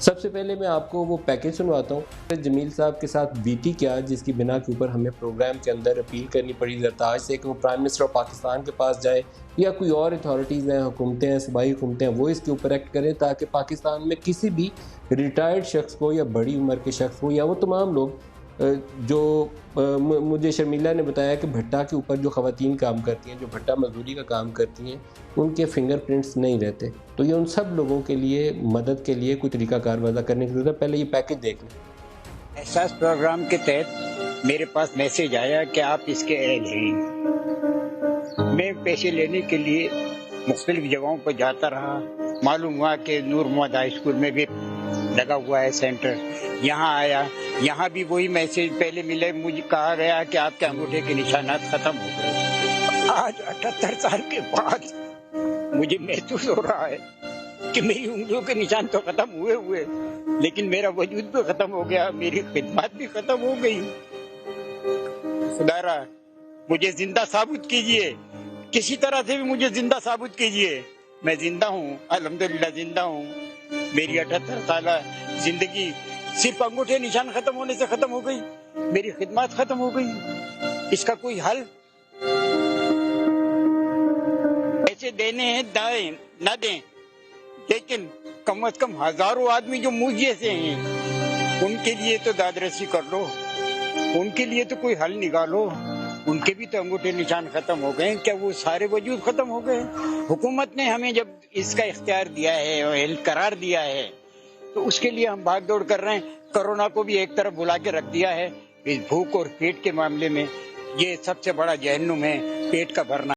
سب سے پہلے میں آپ کو وہ پیکج سنواتا ہوں جمیل صاحب کے ساتھ وی ٹی کیا، جس کی بنا کے اوپر ہمیں پروگرام کے اندر اپیل کرنی پڑی زرتاج سے کہ وہ پرائم منسٹر آف پاکستان کے پاس جائیں یا کوئی اور اتھارٹیز ہیں، حکومتیں ہیں، صوبائی حکومتیں ہیں، وہ اس کے اوپر ایکٹ کریں تاکہ پاکستان میں کسی بھی ریٹائرڈ شخص کو یا بڑی عمر کے شخص کو یا وہ تمام لوگ جو مجھے شرمیلا نے بتایا کہ بھٹا کے اوپر جو خواتین کام کرتی ہیں، جو بھٹا مزدوری کا کام کرتی ہیں، ان کے فنگر پرنٹس نہیں رہتے، تو یہ ان سب لوگوں کے لیے مدد کے لیے کوئی طریقہ کار وضع کرنے کی ضرورت ہے۔ پہلے یہ پیکج دیکھ لیں۔ احساس پروگرام کے تحت میرے پاس میسج آیا کہ آپ اس کے اہل ہیں۔ میں پیسے لینے کے لیے مختلف جگہوں پر جاتا رہا، معلوم ہوا کہ نور محمد ہائی اسکول میں بھی لگا ہوا ہے سینٹر، یہاں آیا، یہاں بھی وہی میسج پہلے ملے، مجھے کہا گیا کہ آپ کے انگوٹھے کے نشانات ختم ہو گئے۔ آج 78 سال کے بعد مجھے محسوس ہو رہا ہے کہ میری انگلیوں کے نشان تو ختم ہوئے لیکن میرا وجود بھی ختم ہو گیا، میری خدمات بھی ختم ہو گئی۔ خدا را مجھے زندہ ثابت کیجئے، کسی طرح سے بھی مجھے زندہ ثابت کیجئے۔ میں زندہ ہوں، الحمدللہ زندہ ہوں۔ میری 78 سالہ زندگی صرف انگوٹھے نشان ختم ہونے سے ختم ہو گئی، میری خدمات ختم ہو گئی۔ اس کا کوئی حل؟ ایسے دینے ہیں دائیں نہ دیں، لیکن کم از کم ہزاروں آدمی جو مجھ جیسے ہیں ان کے لیے تو دادرسی کر لو، ان کے لیے تو کوئی حل نکالو۔ ان کے بھی تو انگوٹھے نشان ختم ہو گئے، کیا وہ سارے وجود ختم ہو گئے؟ حکومت نے ہمیں جب اس کا اختیار دیا ہے اور قرار دیا ہے تو اس کے لیے ہم بھاگ دوڑ کر رہے ہیں۔ کرونا کو بھی ایک طرف بلا کے رکھ دیا ہے۔ اس بھوک اور پیٹ کے معاملے میں یہ سب سے بڑا جہنم ہے، پیٹ کا بھرنا۔